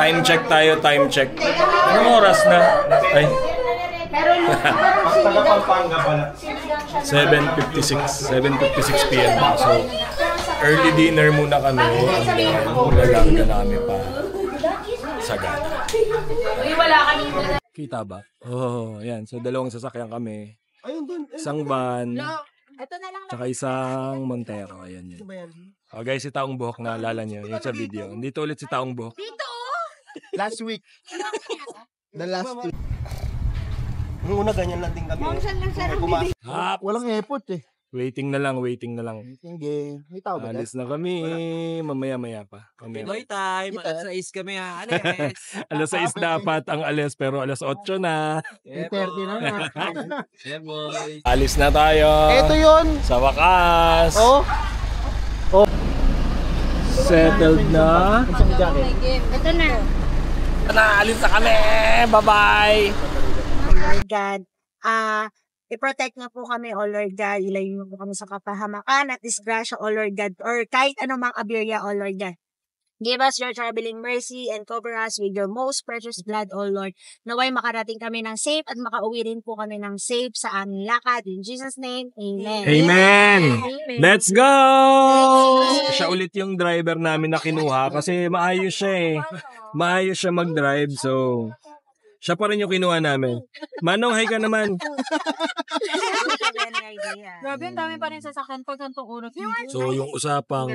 Time check tayo, time check. Anong oras na? Ay. 7:56 p.m. So, early dinner muna kami. Ulalang na kami pa. Sagana. Kita ba? Oh, yan. So, dalawang sasakyan kami. Isang van. Tsaka isang Montero. Ayan yun. Oh, guys, si Taong Buhok na alala nyo. Yung sa video. Dito ulit si Taong Buhok. Last week. The last week. Noong una ganyan lang din kami. Walang effort eh. Waiting na lang. Waiting game. May tao ba? Alis na kami. Mamaya-maya pa. Pinoy time. Alas 6 kami ha. Alis. Alas 6 dapat ang alis pero alas 8 na. 8:30 na. Yeah, boy. Alis na tayo. Ito yun. Sa wakas. Oh. Settled na. Ito na. Alis na kami. Bye-bye. Oh Lord God. I-protect na po kami, oh Lord God. Ilayo mo po kami sa kapahamakan at disgrasya, oh Lord God. Or kahit anumang aberya, oh Lord God. Give us your traveling mercy and cover us with your most precious blood, O Lord. Naway makarating kami ng safe at makauwi rin po kami ng safe sa aming lakad. In Jesus' name, Amen. Amen! Let's go! Siya ulit yung driver namin na kinuha kasi maayos siya eh. Maayos siya mag-drive, so siya pa rin yung kinuha namin. Manong, hi ka naman. Grabe, ang dami pa rin sasakyan pag santong oras. So, yung usapang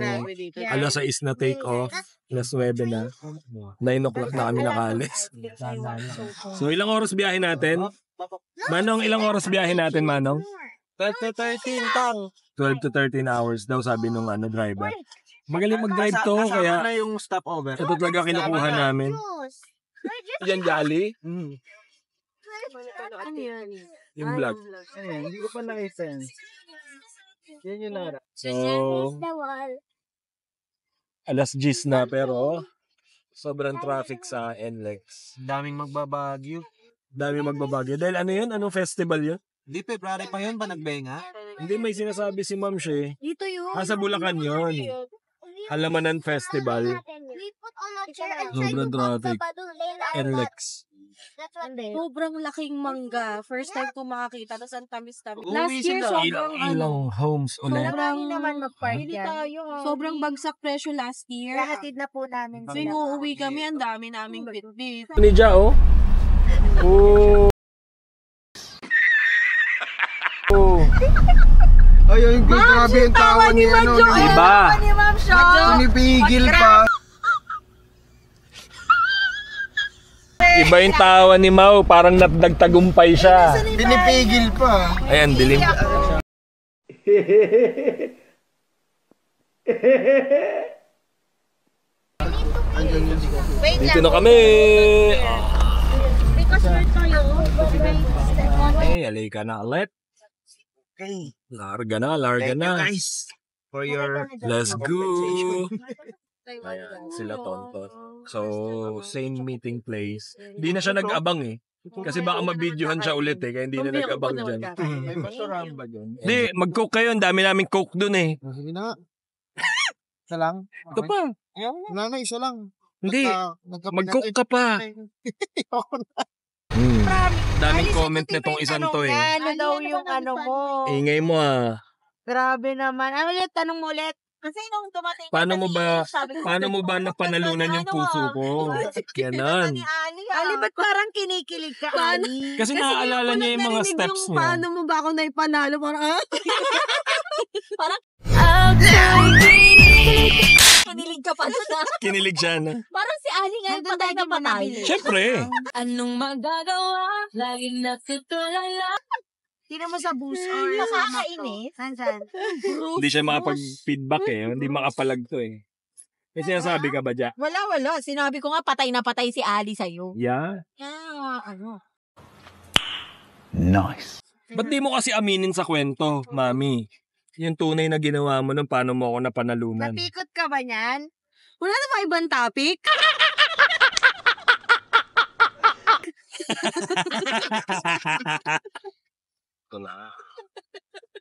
alas 6 na take off, alas 9 na, 9 o'clock na kami nakaalis. So, ilang oras biyahe natin? Manong, ilang oras biyahe natin, Manong? 12 to 13 tang. 12 to 13 hours daw sabi nung driver. Magaling mag-drive to, kaya na yung stopover. ito talaga kinukuha namin. Yan, Jolly? Ano yan? Yung vlog. Hindi ko pa nakita yan. Yan yung nara. So, alas 10 na pero sobrang traffic sa NLEX. Daming magbabagyo. Dami magbabagyo. Dahil ano yun? Anong festival yun? Di February pa yun ba nagbenga? Hindi, may sinasabi si Ma'am She. Dito yun. Sa Bulacan yun. Halamanan Festival. Sobrang traffic. NLEX. Sobrang laking mangga. First time ko makakita. Tapos ang tamis-tamis. Last year, Ilang homes ulit. Sobrang naman mag-park yan. Sobrang bagsak presyo last year. Lahatid na po namin So, yung uuwi kami, ang dami naming bitbit. Ni Ja, oh. Oh. Ay, grabe yung tawa ni ano. Iba. Sinipigil pa. Iba yung tawa ni Mau. Parang nagtagumpay siya. Pinipigil pa. Ayan, dilim. Dito na kami. Okay, alay ka na ulit. Okay. Larga na, larga Thank you na. guys for your Let's go! compensation. Ayan, sila Tonton. So, same meeting place. Hindi na siya nag-abang eh. Kasi baka mabidyohan siya ulit eh, kaya hindi na nag-abang dyan. May basurahan ba dyan? Hindi, mag-coke kayo. Ang dami naming coke dun eh. Sige na nga. Isa lang. Ito pa. Wala na, isa lang. Hindi, Nagkape mag-coke ka pa. Daming comment nitong isang to eh. Ano daw yung ano mo? Ingay mo ah. Grabe naman. Ano ulit? Tanong mo ulit. Kasi nung dumating Paano mo ba, sabi ko, paano mo ba napanalunan yung puso ko? Ganon. Ali, ba't parang kinikilig ka, Ali? Kasi naaalala niya yung mga steps niya. Paano mo ba ako naipanalo? Parang, Kinilig ka pa doon. Kinilig siya na. Parang si Ali nga yung patay na patay. Siyempre. Anong magagawa? Laging natutulala. Sino mo sa bus or nakakainis? Saan? Hindi siya makapag-feedback eh. Hindi makapalag to eh. May sinasabi ka ba dyan? Wala. Sinabi ko nga patay na patay si Ali sa'yo. Yeah. Ano? Ba't di mo kasi aminin sa kwento, mami? Yung tunay na ginawa mo nung paano mo ako napanalunan. Napikot ka ba niyan? wala na ba ibang topic? Ito na.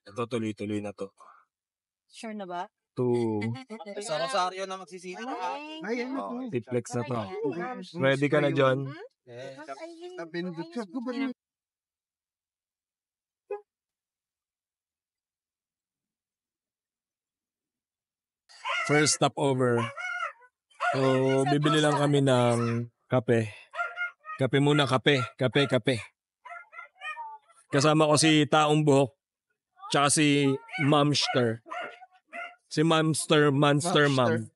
Ito tuloy-tuloy na to. Sure na ba? Sa Rosario na magsisisi. Ay, ano to? Tiplex na to. Ready ka na, John? Napindot siya. Ko ba yun? First stopover. So, bibili lang kami ng kape. Kape muna, kape. Kasama ko si Taong Buhok. Tsaka si Momster. Si Monster Mom.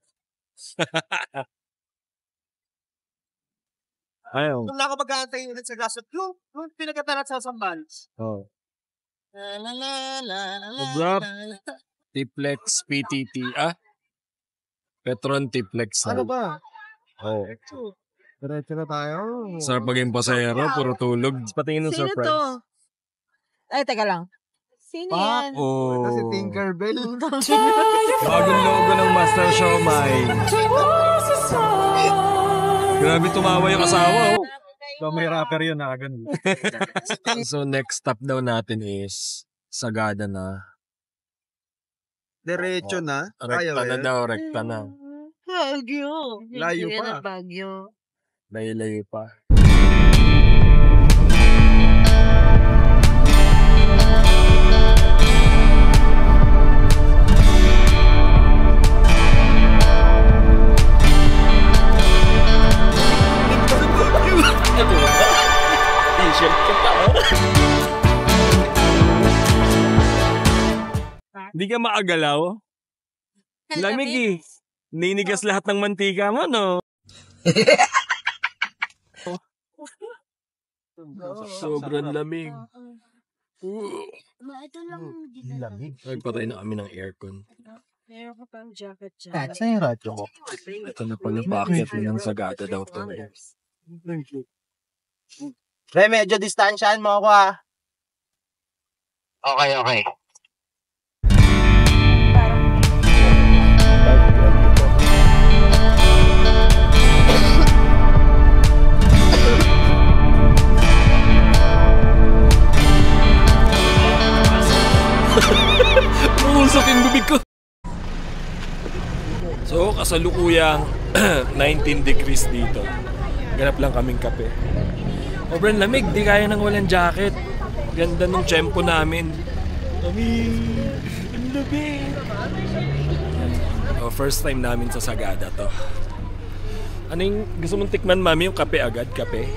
Ayaw. Kung ako mag-aantay ulit sa gasot, yung pinagkatalat sa sambals. Oh. La la la la la Brap. la. Tiplex PTT. Petron Tiplex. Ano ba? Oh. Diretso na tayo. Sarap maging pasahero, puro tulog. Patingin ng Sino surprise. to? Ay, teka lang. Sino yan? Oh. Kasi Tinkerbell. Bagong logo ng Master Shomai. Grabe tumawa yung asawa. Oh. So, may rapper yun, nakaganda. So next stop daw natin is Sagada na. Diretso na. Rekta na daw, rekta na. Bagyo. Layo Hindi pa. yan ang Bagyo. Layo-layo pa. Hindi ka maagalaw? Lamig eh. Ninigas lahat ng mantika mo, no? Sobrang lamig. Ito lang. Nagpatay na kami ng aircon. Meron ka pang jacket dyan. Saan yung radyo ko? Ito na pala packet ng Sagada daw to. Pre, medyo distansyahan mo ako ah. Okay. Umusok yung bibig ko. So, kasalukuyang 19 degrees dito. Ganap lang kaming kape. Sobrang lamig, di kaya nang walang jacket. Ganda nung tiyempo namin. Lamig! Ang lamig! First time namin sa Sagada to. Ano yung gusto mong tikman, mami? Yung kape agad? Kape?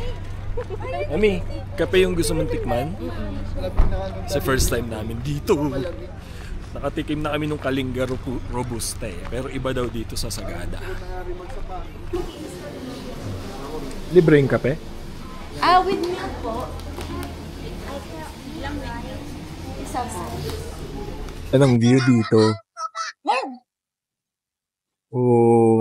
Mami, kape yung gusto mong tikman? Sa first time namin dito. Nakatikim na kami nung Kalinga Robusta eh. Pero iba daw dito sa Sagada. Libre yung kape? With milk po. Isa po. Anong view dito? Oh.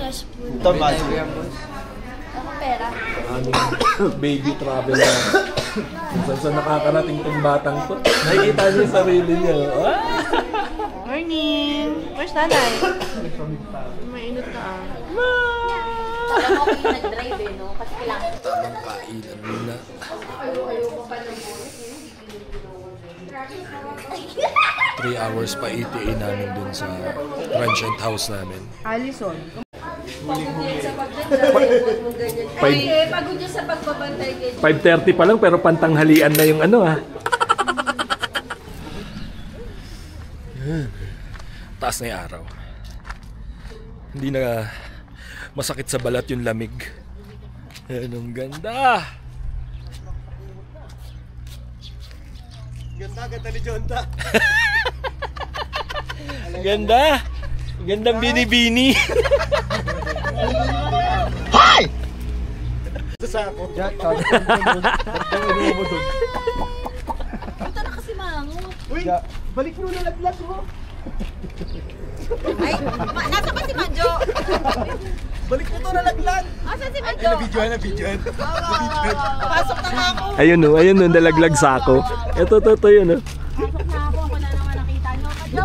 cash po. Ito, budget. Ako pera. Baby travel na. Kung saan nakakarating tong batang to. Nakikita niya yung sarili niya. Ah! Morning! Where's nanay? Mainit na Alam mo kung nag-drive eh, no? Kasi kailangan. Tamang kainan muna. 3 hours pa ETA namin dun sa transient house namin. Allison. Pagod yun sa pagbabantay kayo. 5:30 pa lang pero pantanghalian na yung ano ah. Taas na yung araw. Hindi na masakit sa balat yung lamig. Anong ganda! Ganda ni Jonta. Ganda! Gandang bini-bini. Sa ako. Punta na kasi mango. Uy, balik mo na laglag mo. Ay, nasa pa si Manjo? Balik mo to na laglag. Asan si Manjo? Nabidyoan. Pasok na nga ako. Ayun o, nalaglag sa ako. Ito, yun o. Pasok na ako. Ako na naman nakita nyo. Kadyo!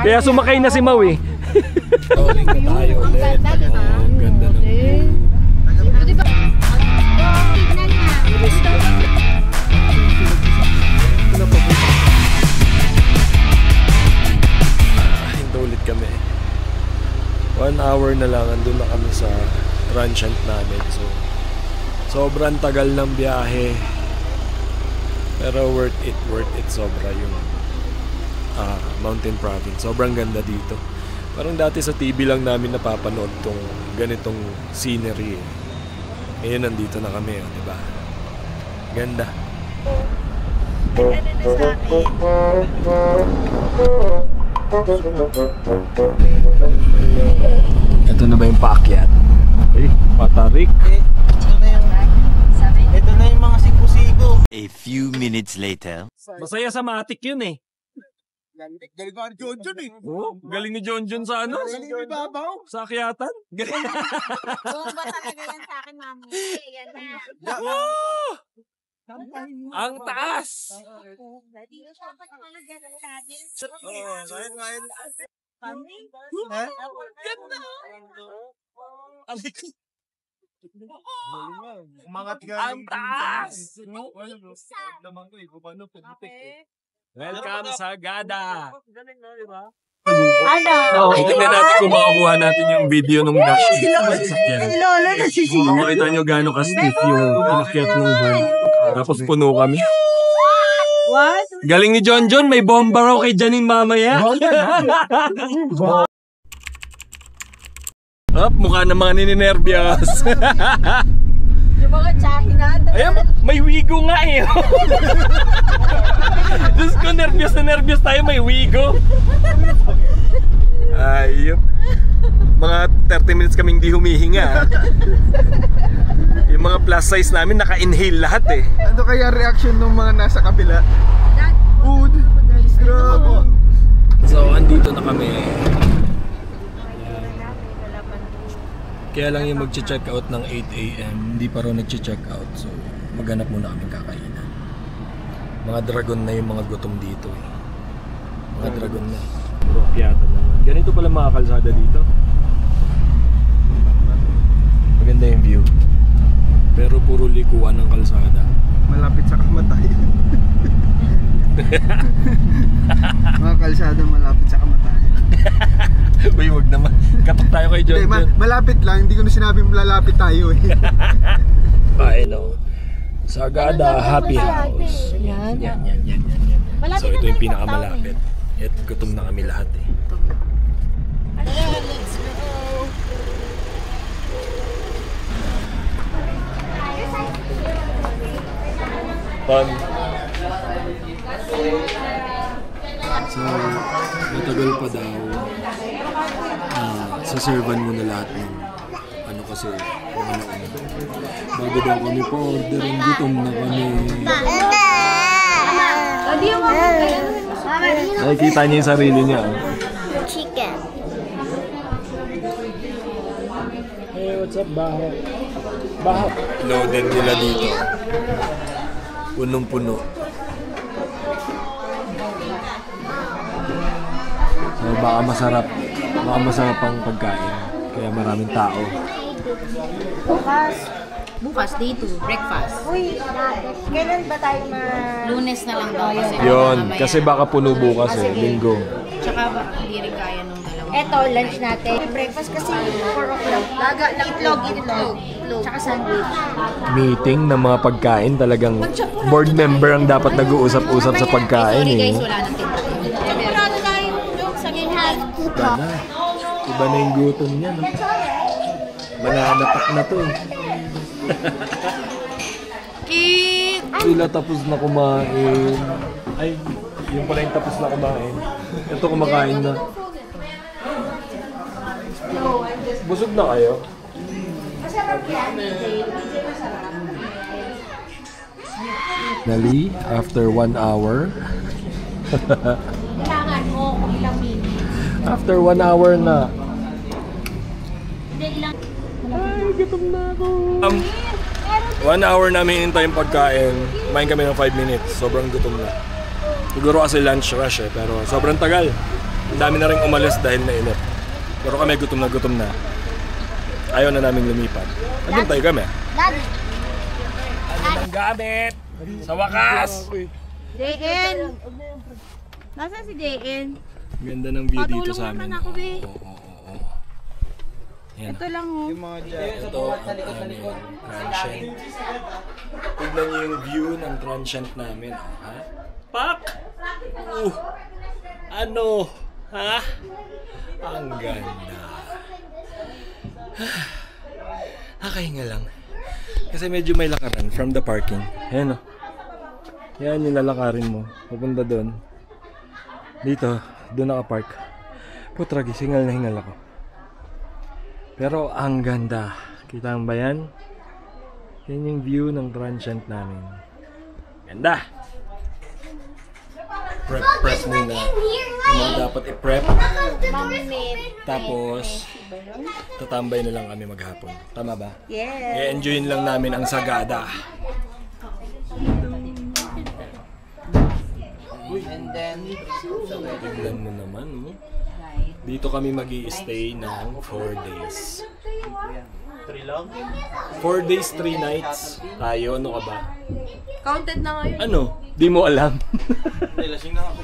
Kaya sumakay na si Mau eh. Rolling na tayo ulit. Ang ganda ng hinto ulit kami. 1 hour na lang andun na kami sa transient namin. So sobrang tagal ng biyahe. Pero worth it sobra yung Mountain Province. Sobrang ganda dito. Parang dati sa TV lang namin napapanood tong ganitong scenery eh. Ngayon nandito na kami, di ba? Ganda. Ito na ba yung paakyat? Eh, patarik. Ito na yung mga siku-siku. A few minutes later. Masaya sa matik yun eh. Galing ka ni Jonjon eh. Oh, galing ni Jonjon sa ano? Galing ni Babaw. Sa akyatan? Galing. Buong ba talaga yan sa akin, mami? Yan na. Oh! Ang taas! Umangat ka. Ang taas! Welcome sa Gada! Ano? Tingnan natin kung makakuha natin yung video ng dash. Lolo na si Makita nyo gano'ng ka-stiff yung inakyat ng van. Tapos puno kami. What? Galing ni Jonjon, may bomba raw kay Janine mamaya. Up, mukha na mga nininervyos. Yung mga tsahin natin. Ayan, may wigo nga eh. Diyos ko, nervyos na nervyos tayo, may wigo. Ayop. Mga 30 minutes kaming di humihinga. Yung mga plus size namin naka-inhale lahat eh. Ano kaya reaction ng mga nasa kabila? Food. Grabe. So, andito na kami. Kaya lang yung mag-check out ng 8 AM, hindi pa rin nag-check out. So, maghanap muna kami kakainan. Mga dragon na yung mga gutom dito eh. Mga dragon na. Puro akyatan naman. Ganito pala mga kalsada dito. Maganda yung view. Pero puro likuan ng kalsada. Malapit sa kamatayan. Mga kalsada malapit sa kamatayan. Uy, wag naman. Katok tayo kay John. Hindi, malapit lang. Hindi ko na sinabi malalapit tayo eh. Ay, no. Sagada Happy House. Yan. So, ito yung pinakamalapit. At gutom na kami lahat eh. Let's go. Fun. So, matagal pa daw. Saservan mo na lahat ng ano kasi ano. Bago daw kami pa order, gutom na kami. Nakikita niya yung sarili niya. Chicken. Hey, what's up, Baho? Baho. Loaded nila dito. Punong-puno. So, baka masarap. Baka masarap ang pagkain. Kaya maraming tao. Bukas, day 2, breakfast. Uy, kailan ba tayo Lunes na lang daw kasi. Yun, mamaya. kasi baka puno bukas eh, linggo. Tsaka hindi rin kaya nung dalawa. Eto, lunch natin. Breakfast kasi 4 o'clock. Laga lang itlog. Tsaka sandwich. Meeting ng mga pagkain, talagang board member ang dapat nag-uusap-usap sa pagkain Sorry eh. guys, wala nang tinta. Champurado tayo. Sa ginhan. Iba na. Iba na yung gutom niya. No? Mananapak na to eh. Sila tapos na kumain. Ay, yung pala yung tapos na kumain. Ito kumakain na. Busog na kayo? Dali, after 1 hour. Kailangan mo kung ilang minutes. After 1 hour na. Ay, gutom na ako. 1 hour namin hinintay yung pagkain. Kumain kami ng 5 minutes. Sobrang gutom na. Siguro kasi lunch rush eh, pero sobrang tagal. Ang dami na rin umalis dahil nainip. Pero kami gutom na. Ayaw na namin lumipat. Naghintay kami. Daddy. Ang gamit! Sa wakas! JN! Nasaan si JN? Ganda ng view dito sa amin. Patulong naman ako, be. Oo. Yan. Ito lang, oh. Ito ang aming transient. Tignan niyo yung view ng transient namin. Ha? Pak! Ano? Ha? Ang ganda. Nakahinga lang. Kasi medyo may lakaran from the parking. Ayan o. Yan yung lalakarin mo. Pupunta doon. Dito, doon nakapark. Putragi, hingal na hingal ako. Pero ang ganda. Kita mo ba yan? Yan yung view ng transient namin. Ganda! Prep muna. Yung mga dapat i-prep. Tapos, tatambay na lang kami maghapon. Tama ba? Yes. I-enjoyin lang namin ang sagada. And then, Tignan mo naman, no? Dito kami mag-i-stay ng 4 days. 3 lang. 4 days, 3 nights. Tayo, ano ka ba? Counted na ngayon. Ano? Di mo alam. Ay, lasing na ako.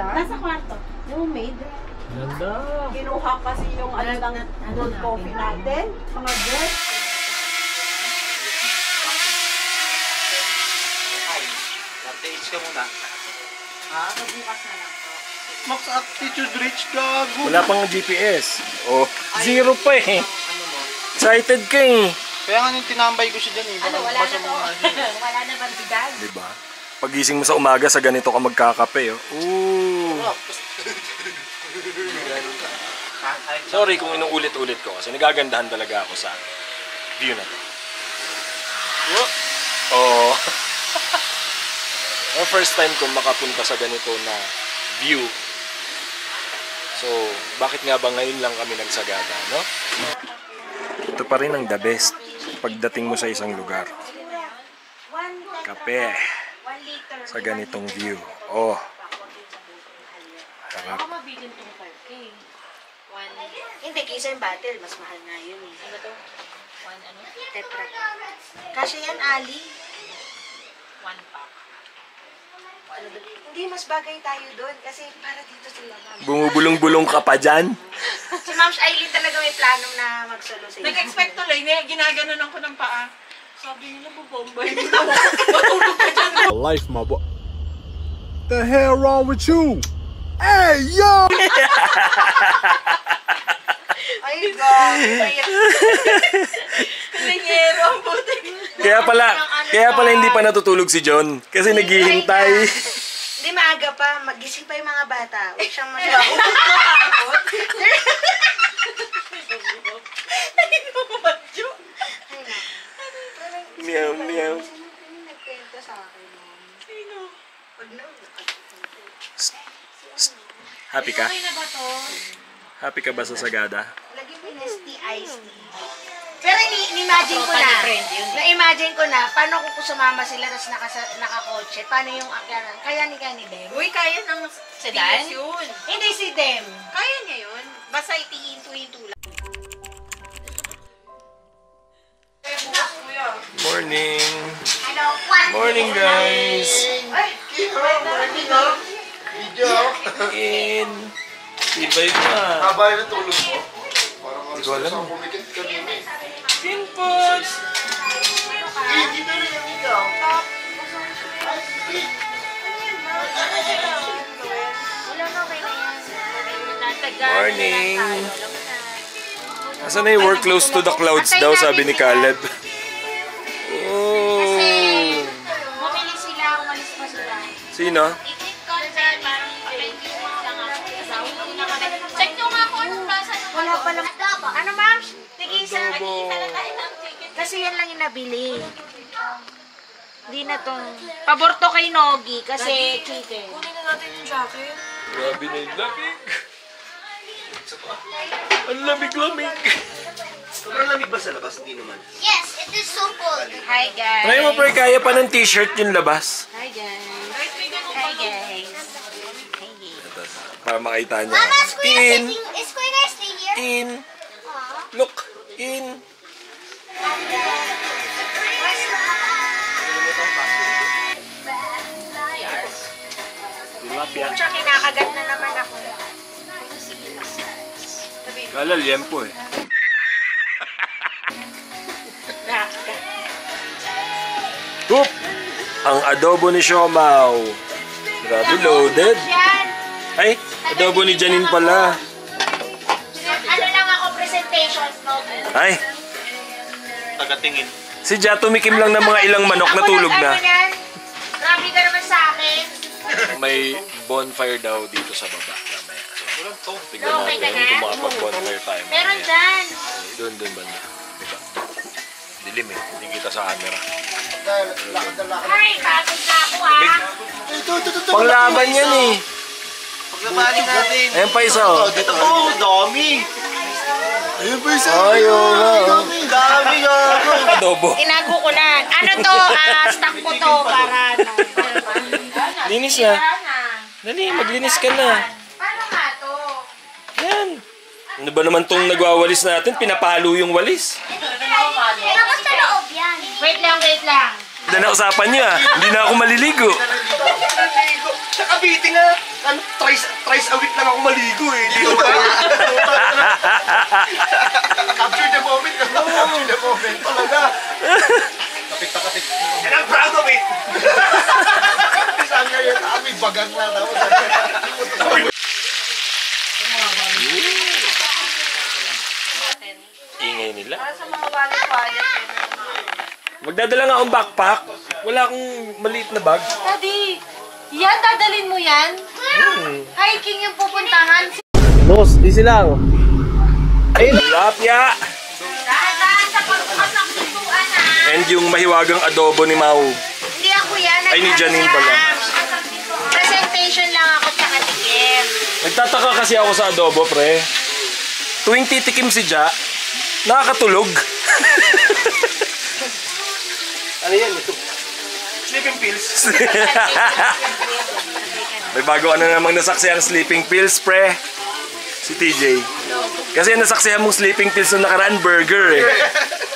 Nasa kwarto. Homemade. Ganda. Kinuha kasi yung ano lang cold coffee natin. Mga bread. Stage ka muna. Bukas na lang po. Max Aptitude Rich, gago. Wala pang GPS. Oh, zero pa eh. Excited ka eh. Kaya nga yung tinambay ko siya dyan eh. Ano, wala na to. Wala na bang bigas? Diba? Pagising mo sa umaga, sa ganito ka magkakape. Oh. Ooh. Sorry kung inuulit-ulit ko kasi nagagandahan talaga ako sa view na to. Oh. First time ko makapunta sa ganito na view. So, bakit nga ba ngayon lang kami nagsagada, no? Ito pa rin ang the best pagdating mo sa isang lugar. Kape sa ganitong view. Oh. Sarap. Hindi, kaysa yung bottle, mas mahal nga yun eh. Ano to? Tetra. Kasi yan, Ali. 1 pack. Hindi, mas bagay tayo doon kasi para dito sila. Bumubulong-bulong ka pa dyan? Si Ma'am Aileen talaga may planong na magsolo sa inyo. Nag-expect tuloy, ginaganon ko ng paa. Sabi nila, bubombay mo na. Matulog ka dyan. Life, my boy. The hell wrong with you? Hey, yo! Ay, God. Lingero ang buti. Kaya pala hindi pa natutulog si John kasi naghihintay. Hindi, maaga pa. Magising pa yung mga bata. Huwag siyang masyadong. Meow, meow. Nagkwento sa akin. Sino? Happy ka? Okay na ba to? Happy ka ba sa Sagada? Lagyan mo yung iced tea. Pero ni-imagine ko na. Na-imagine ko na, paano kung sumama sila tapos nakakotse? Paano yung akyanan? Kaya ni Dem? Uy, kaya ng Sedan? yun. Hindi si Dem. Kaya niya yun. Basta itihinto-hinto lang. Morning! Ano? Morning, guys! Ay! In! Tibay ka! Habay na tulog mo. Parang Hindi ko alam. pumikit kanina. Pinpos! Dito rin yung ikaw. Morning! Asan na yung work close to the clouds daw, sabi ni Caleb. Oh! Bumili sila, umalis pa sila. Sino? Check nyo nga kung anong lasa ng Wala pa lang. Ano, ma'am? Tigisa. Kasi yan lang yung nabili. Hindi na to. Pabor to kay Nogi kasi chicken. Kunin na natin yung jacket. Grabe na yung lamig. Ang lamig-lamig. Sobrang lamig ba sa labas? Hindi naman. Yes, it is so cold. Hi, guys. Try mo, pre, kaya pa ng t-shirt yung labas. Hi, guys. Hi, guys. Para makita niya. Mama, is Kuya In! sitting? Is Kuya staying here? In! Look! In! Tilapia. Tsaka kinakagat na naman ako. Kala liempo eh. Oop! Ang adobo ni Siomaw. Grabe, loaded. Yan. Ay, adobo ni Janine pala. Ano lang ako, presentation, Nogi. Ay, Tagatingin. si Ja tumikim lang ng mga ilang manok na tulog na. Ano yan? Grabe ka naman sa akin. May bonfire daw dito sa baba. Mamaya. So, tignan Okay ka natin na? kung makapag-bonfire tayo. Meron mamaya. dyan. Doon banda. Diba? Dilim eh. Hindi kita sa camera. Ay, pagod na ako ha. Panglaban yan eh. Paglabanin natin. Ayan pa isa oh. Dito po, dami. Ayun pa isa. Ayaw nga oh. Dami nga. Adobo. Tinago ko na. Ano to? Stock ko to para ano. Linis na. Dali, maglinis ka na. Paano nga to? Yan. Ano ba naman tong nagwawalis natin? Pinapalo yung walis. Tapos sa loob yan. Wait lang, wait lang. Hindi na usapan niyo ah. Hindi na ako maliligo. Sa Cavite nga, ano, thrice a week lang ako maligo eh. Dito pa. Capture the moment. Capture the moment. Talaga. Kapit na kapit. And I'm proud of it. Saan nga yun? May bagang na. Tapos Ingay nila. Sa mga wallet-wallet. Magdadala nga akong backpack. Wala akong maliit na bag. Daddy, yan, dadalin mo yan? Hiking yung pupuntahan. Boss, di sila oh. Tilapia! Dahan-dahan sa pagbukas ng pintuan, ha? And yung mahiwagang adobo ni Mau. Hindi ako yan. Ay, ni Janine pala. Presentation lang ako sa katikim. Nagtataka kasi ako sa adobo, pre. Tuwing titikim si Ja, nakakatulog. Ano yan? Sleeping pills. May bago ano namang nasaksiyang sleeping pills, pre. Si TJ. Kasi nasaksihan mong sleeping pills nung nakaraan burger eh.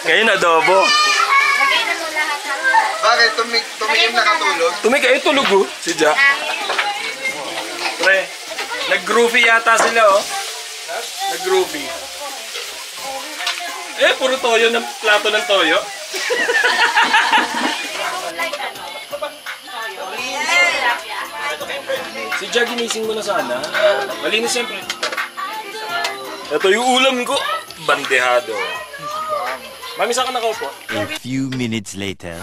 Ngayon adobo. Lagay na mo lahat. Bakit? Tumikim nakatulog? Tumikay tulog oh, si Ja. Pre, nag-groovy yata sila oh. Nag-groovy. Eh, puro toyo ng plato ng toyo. Si Ja, ginising mo na sana. Malinis siyempre. Ito yung ulam ko. Bandehado. Mami, saan ka nakaupo? A few minutes later.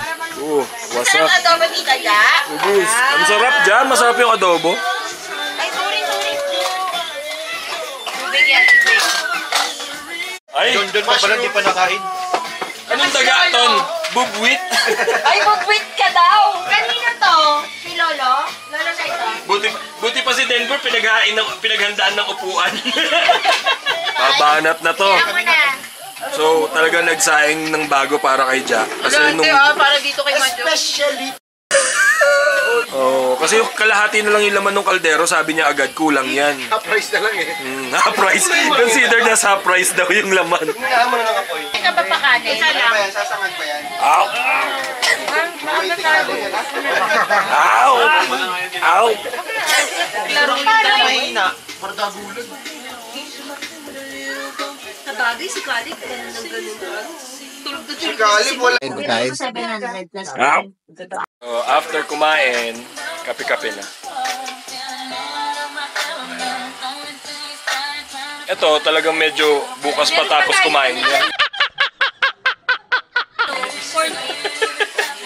What's up? Adobo tita Ja? Ubus. Ang sarap dyan. Masarap yung adobo. Ay, sorry po. Tubig yan, tubig. Ay, Doon pa pala, di pa nakain. anong daga, Ton? Bubwit? Ay, bubwit ka daw! Kanina to? Si Lolo? Lolo na ito? Buti pa si Denver pinaghandaan ng upuan. Babanat na to. So, talaga nagsaing ng bago para kay Ja. Kasi nung... para dito kay Madjo. Oh, kasi yung kalahati na lang yung laman ng kaldero, sabi niya agad, kulang yan. Half-price na lang eh. Half price. Consider na half price daw yung laman. Hingaan mo na ng apoy. Hindi ka ba pakanin? Ano ba yan? Sasangag ba yan? Ow! Waiting na din yan. Ow! Ow! Mahina. Pardagulan. Sabagay, si Kalik, ganun ng ganun. Tulog na Si Caleb, wala. 700 plus. Ow! Oh, after kumain, kape-kape na. Ito, talagang medyo bukas pa tapos kumain niya.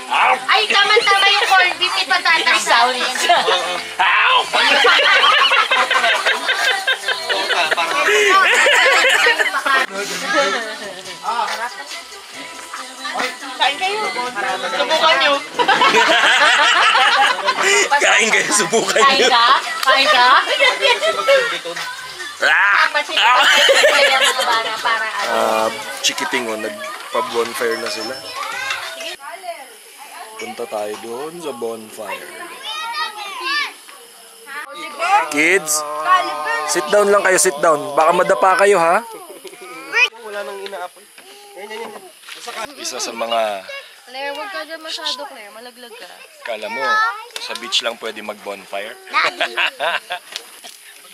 Ow! Ay, tama-tama yung corned beef. Ito tatay sound. Ow! Kain kayo. Subukan nyo. Kain kayo, subukan Kain niyo. ka? Kain ka? Ah! Kasi yung mga bata para Chikiting oh, nagpa-bonfire na sila. Punta tayo doon sa bonfire. Kids, sit down lang kayo, sit down. Baka madapa kayo ha. Wala nang inaapoy. Yan. Isa sa mga Claire, huwag ka dyan masyado, Claire. Malaglag ka. kala mo, sa beach lang pwede mag-bonfire.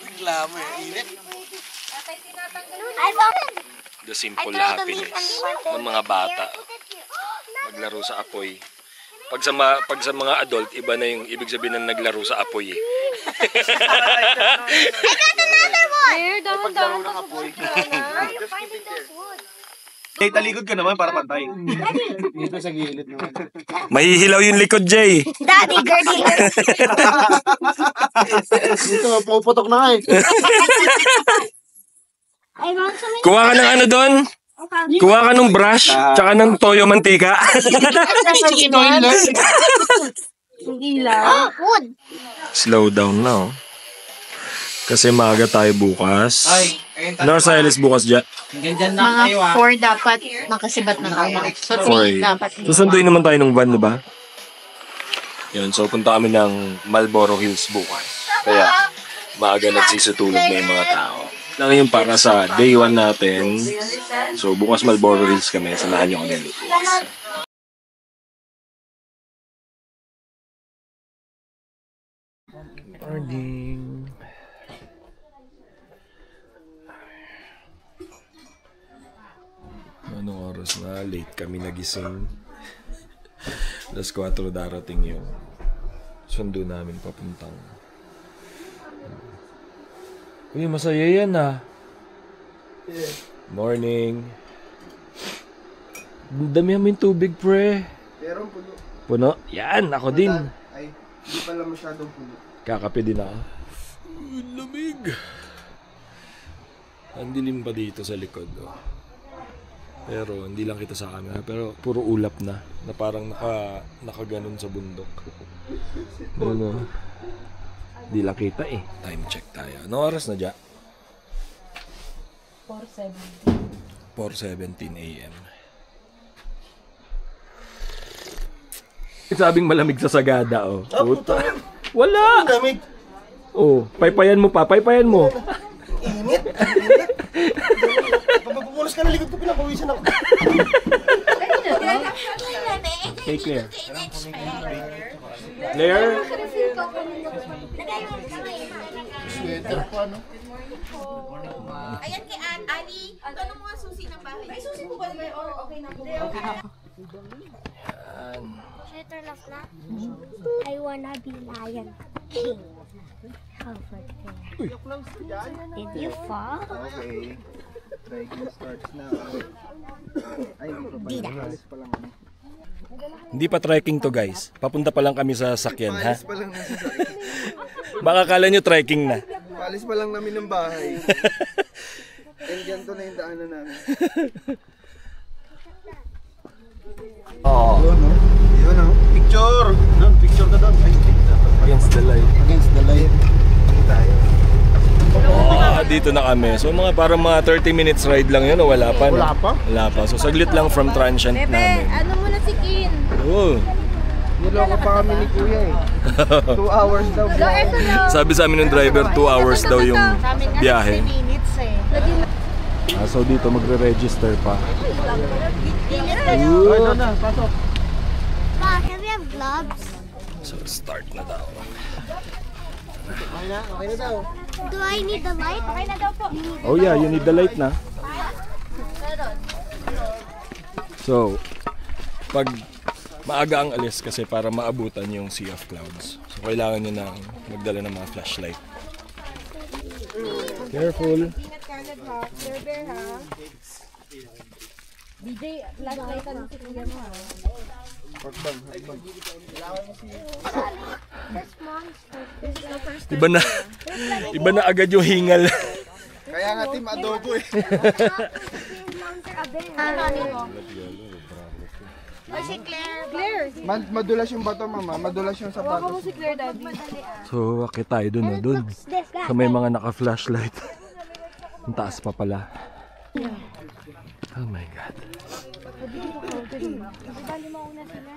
Reklamo eh. Init. The simple happiness ng mga bata. Maglaro sa apoy. Pag sa mga adult, iba na yung ibig sabihin ng naglaro sa apoy eh. Claire, dahan-dahan ka sa buhay ka na. Jay, talikod ka naman para pantay. Dito sa gilid naman. Mahihilaw yung likod, Jay. Daddy, girly. Dito, puputok na nga eh. Kuha ka ng ano doon? Kuha ka ng brush, tsaka ng toyo mantika. Slow down na oh. Kasi maaga tayo bukas. Ano sa Silas bukas dyan? Mga 4 dapat nakasibat na tayo. So 3 dapat. Susunduin naman tayo ng van, diba? Yun, so punta kami ng Marlboro Hills bukas. Kaya maaga nagsisutulog na yung mga tao. Lang yung para sa day 1 natin. So bukas Marlboro Hills kami. Samahan nyo kami. Morning. Anong oras na? Late kami nagising. Alas 4 darating yung sundo namin papuntang. Uy, masaya yan ah. Morning. Damihan mo yung tubig, pre. Meron puno. Puno? Yan, ako din. Ay, hindi pala masyadong puno. Kakape din ako. Lamig. Ang dilim pa dito sa likod. Oh. Pero hindi lang kita sa camera. Pero puro ulap na. Na parang nakaganon sa bundok. Ano? Hindi lang kita eh. Time check tayo. Anong oras na dyan? 4:17 a.m. Sabing malamig sa Sagada, oh. Puta. Wala! Lamig. Oh, paypayan mo pa, paypayan mo. Init. Pagpupunas ka na likod ko, pinapawisan ako. Okay, Claire. Claire? Sweater pa, no? Ayan kay Ali. Ano mga susi ng bahay? May susi po ba na or okay na po? Turn off na. I wanna be lion king. How about that? Did you fall? Okay. Trekking starts now. Ay, alis pa lang. Hindi pa trekking to, guys. Papunta pa lang kami sa sakyan, ha? Alis pa lang nasa sakit. Baka kala nyo trekking na. Alis pa lang namin ng bahay. And ganito na yung daanan namin. Oo. Yun, no? Yun, no? Picture! Doon, picture ka doon. Ay, Against the light. against the light. Hindi tayo. Dito na kami. So parang mga 30 minutes ride lang yun o wala pa? No? Wala pa? Wala pa. So saglit lang from transient namin. Ano mo na si Kin? Oh. Niloko pa kami ni Kuya eh. 2 hours daw. Sabi sa amin ng driver, 2 hours daw yung biyahe. minutes eh. So dito magre-register pa. Doon na, pasok. Pa, can we have gloves? So start na daw. Okay na daw. Do I need the light? Okay na daw po. Oh yeah, you need the light na. So, pag maaga ang alis kasi para maabutan yung Sea of Clouds. So kailangan nyo na magdala ng mga flashlight. Careful. Ingat ka agad ha. Bear ha. DJ, last light ka ng sikuyan mo ha. Hakbang. This monster. Iba na agad yung hingal. Kaya nga team adobo eh. Monster a bear. Si Claire. Claire, Madulas yung bato, mama. Madulas yung hawakan mo sapatos. si Claire, daddy. So, akit tayo dun, no? Dun. Sa may mga naka-flashlight. Ang taas pa pala. Oh my God. Bali mo una sila.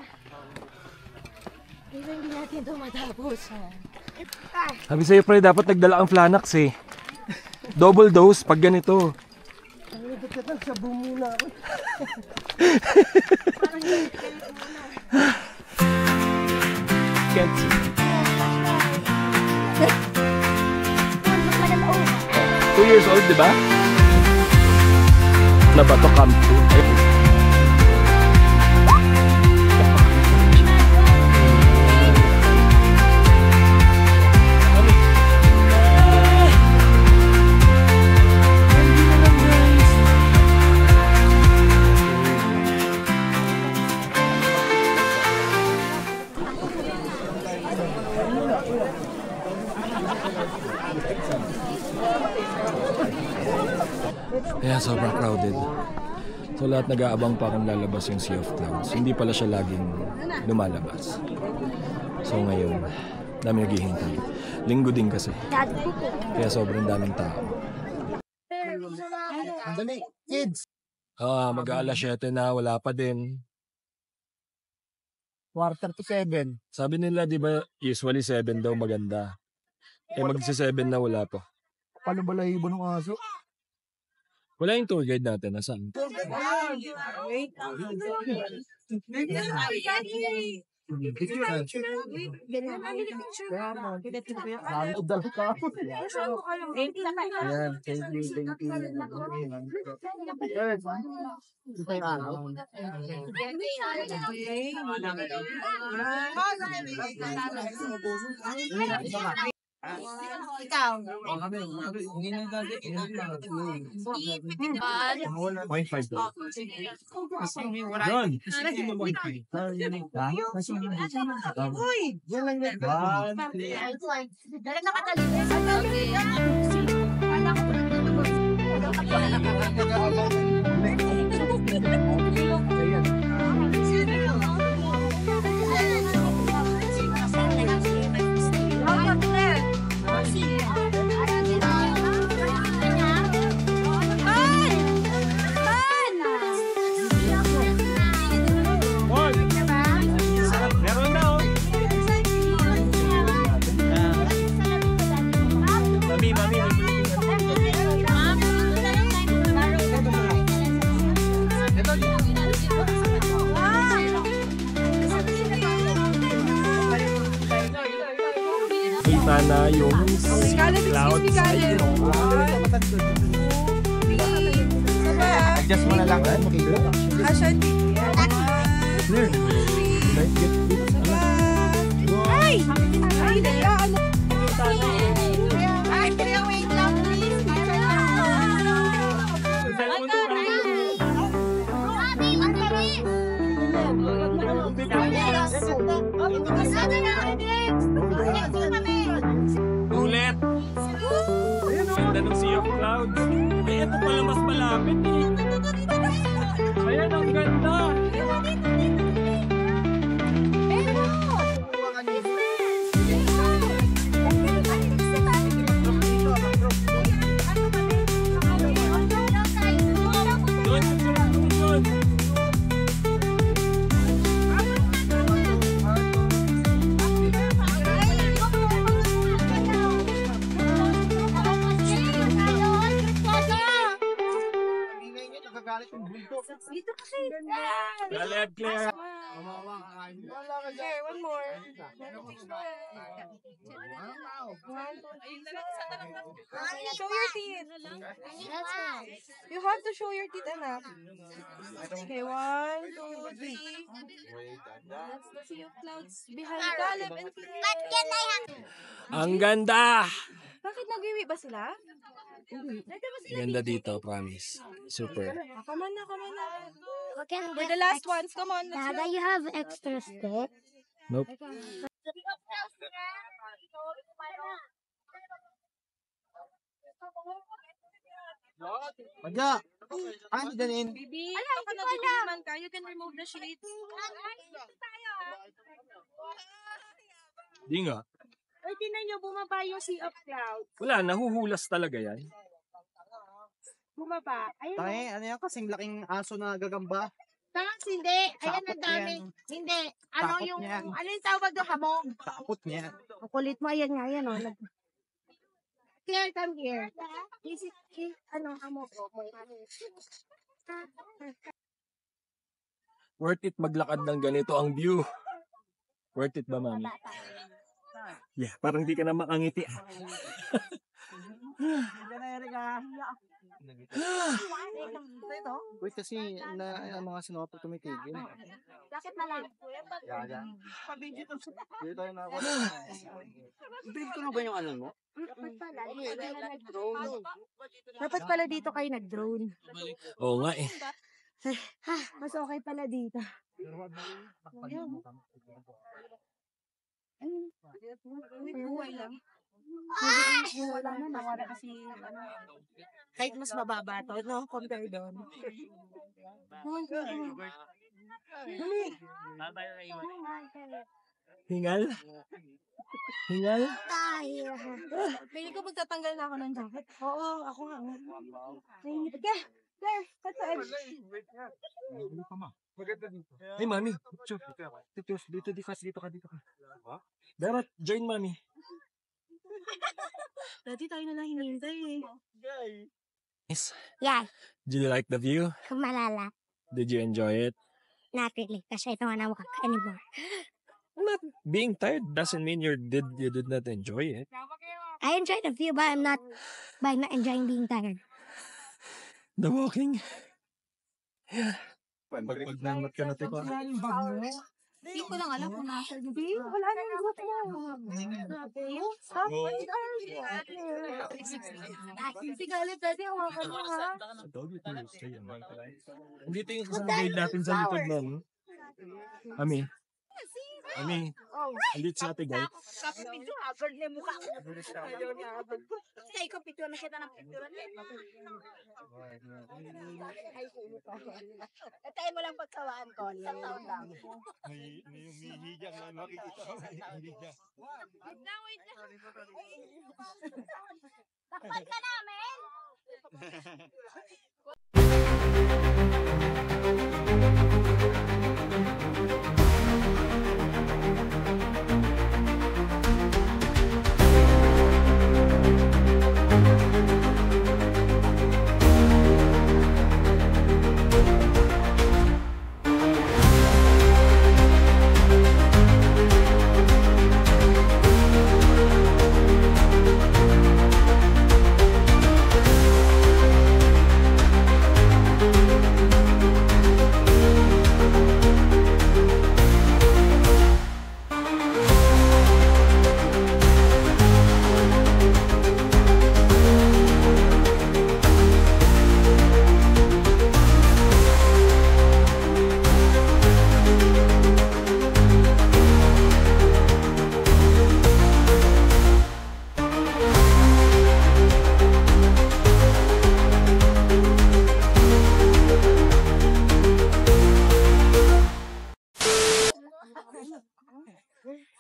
Kaya hindi natin ito matapos. Sabi sa'yo, pre, dapat nagdala ang Flanax eh. Double dose pag ganito. Nagsasabu muna ako. Can't see. 2 years old, di ba? Na ba to come to? Kaya sobrang crowded. So lahat nag-aabang pa kung lalabas yung Sea of Clouds. Hindi pala siya laging lumalabas. So ngayon, dami naghihintay. Linggo din kasi. Kaya sobrang daming tao. Dali, kids. Mag-aalas 7 na, wala pa din. 6:45. Sabi nila, di ba, usually 7 daw maganda. Magsi-7 na wala pa. Paano balahibo ng aso? Wala yung tour guide natin, nasaan? Ayan, thank you. Ikaw. 0.5 daw. Yun. Dala na katali. Meron na oh. Mami. Kita na yung clouds. Adjust mo na lang. Ay, wait lang, please. Ulit. Ganda ng Sea of Clouds. Ay, ito pala mas malapit eh. Ayan, ang ganda. Doon. Dito kasi. Left, Claire. Here, one more. Show your teeth. You have to show your teeth, anak. Okay, 1, 2, 3. That's the Sea of Clouds behind Caleb and Claire. Ang ganda. Bakit nag-iwi ba sila? Ganda dito, promise. Super. Come on na, come on na. Okay, We're the last ones. Come on, let's Dada, go. you have extra stick? Nope. Madya. Ano dyan? Baby, baka naguguliman ka. You can remove the sheets. Di nga. Ay, tinan nyo, bumaba yung Sea of Clouds. Wala, nahuhulas talaga yan. Bumaba. Ayun. Tayo, ano yan? Kasing laking aso na gagamba. Tangas, hindi. Ayan, Sakot ang dami. yan. Hindi. Ano Sakot yung, yan. ano yung tawag doon, hamog? Takot niya. Ang kulit mo, ayan nga, yan, oh. Claire, come here. This is, ano, hamog. Worth it maglakad ng ganito ang view. Worth it ba, mami? Yeah, parang di ka na makangiti. Wait, kasi ang mga sinopag tumitigil. Bakit malang? Dito tayo na ako. Build ko na ba yung ano mo? Dapat pala dito kayo nag-drone. Oo nga eh. Mas okay pala dito. Wala na, nawala kasi kahit mas mababa to, no? Compare doon. Hingal? Hingal? Pili ko magtatanggal na ako ng jacket. Oo, ako nga. Claire, kataan. Hey, mami. Dito ka. Darat, join mami. Dati tayo na lang hinihintay eh. Yes. Yeah, Did you like the view? malala. Did you enjoy it? Not really, kasi I don't wanna walk anymore. Not being tired doesn't mean you did not enjoy it. I enjoy the view, but I'm not enjoying being tired. The walking. Yeah. Pagnamat ka natin ko. Hindi ko lang alam kung nasa gabi. Wala na yung group mo. Si Galit dati hawakan mo ha. Dito yung kasama natin sa likod na. Ami. Andito sa ate guys. Kapit picture, habard na yung mukha ko. Ayaw na habard ko. Kasi ikaw picture na kita ng picture. Tayo mo lang pagkawaan ko. Isang taon lang. May humihiga na makikita ko. Humihiga. Wait lang. Takpan ka namin!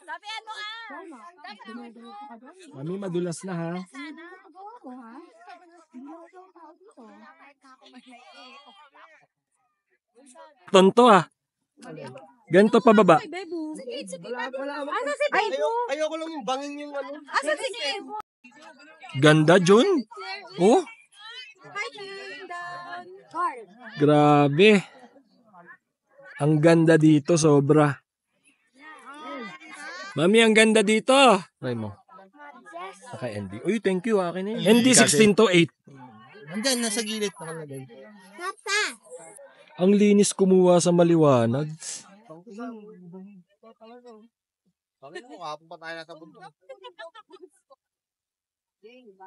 Sabihan mo ka! Mami, madulas na ha. Tonto ah. Ganito pa baba. Ano si Bebo? Ayoko lang yung bangin yung ano. Asa si Bebo? Ganda, Jun. Oh, Hi, Lindan. grabe. Ang ganda dito, sobra. Mami, ang ganda dito. Try mo. Naka-ND. Uy, thank you. Akin eh. ND 16 to 8. Andyan, nasa gilid nakalagay. Ang linis kumuha sa maliwanag. Bakit mo, kapag pa tayo nasa bundok.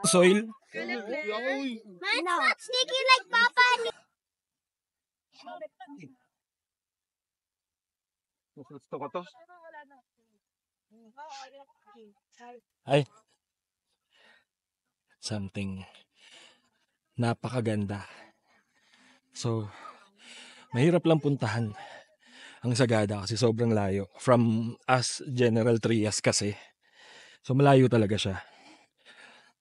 Soil. Mine's not sticky like Papa. Gusto ko to. Ay. Something napakaganda. So, mahirap lang puntahan ang Sagada kasi sobrang layo. From us, General Trias kasi. So, malayo talaga siya.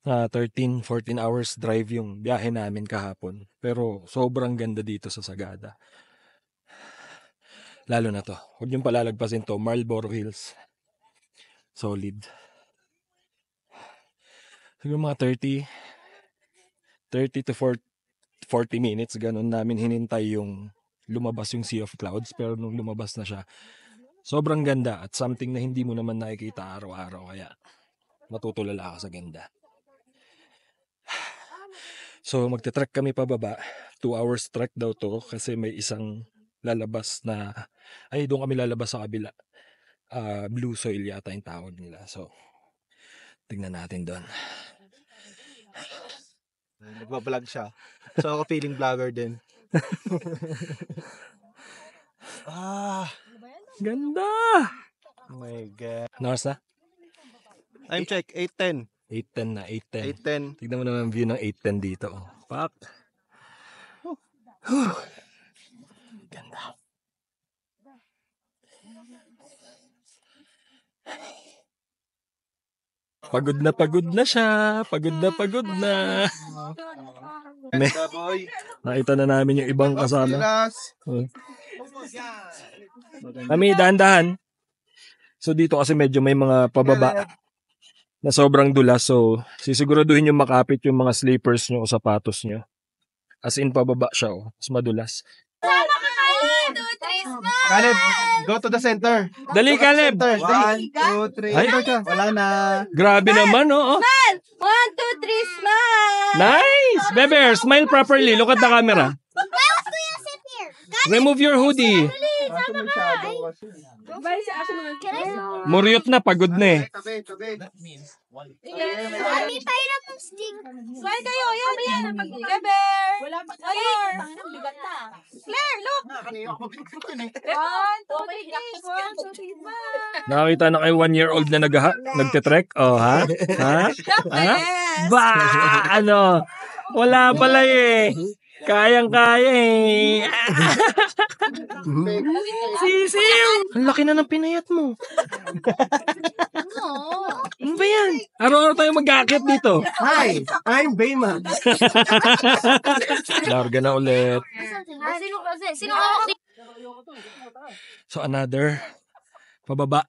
13-14 hours drive yung biyahe namin kahapon. Pero sobrang ganda dito sa Sagada. Lalo na to. Huwag niyong palalagpasin to. Marlboro Hills. Solid. Siguro mga 30 to 40 minutes. Ganun namin hinintay yung lumabas yung Sea of Clouds. Pero nung lumabas na siya, sobrang ganda. At something na hindi mo naman nakikita araw-araw. Kaya matutulala ka sa ganda. So magte-trek kami pababa. 2 hours trek daw to kasi may isang lalabas na doon kami lalabas sa kabila. Blue soil yata yung tawag nila. So tignan natin doon. Nagbablog siya. So ako feeling vlogger din. Ganda! Oh my God. Ano oras na? Time check, 8:10. 8:10 na, 8:10. 8:10. Tignan mo naman ang view ng 8:10 dito. Pak! Ganda. Pagod na siya. Pagod na. Nakita na namin yung ibang kasama. Kami, dahan-dahan. So dito kasi medyo may mga pababa na sobrang dulas. So sisiguraduhin yung makapit yung mga slippers nyo o sapatos nyo. As in pababa siya. Mas madulas. Caleb, go to the center. Dali, Caleb! 1, 2, 3. Ay, wala na. grabe naman, oh. 1, 2, 3, smile! Nice! Beber, smile properly. Look at the camera. Why was Kuya sit here? Remove your hoodie. Muryot na, pagod na eh. Tabi. Mami, pahirap ng stick. Smile kayo. Yan. Beber. Wala pa. Claire. Claire, look. 1, 2, 3, 4. Nakakita na kayo 1-year-old na nagte-trek? Oh, ha? Ha? Ha? Ba! Ano? Wala pala eh. Kayang-kaya eh. Sisiw! Ang laki na ng pinayat mo. Ano ba yan? Araw-araw tayo mag-aakit dito. Hi, I'm Bayma. Larga na ulit. Sino? So another pababa.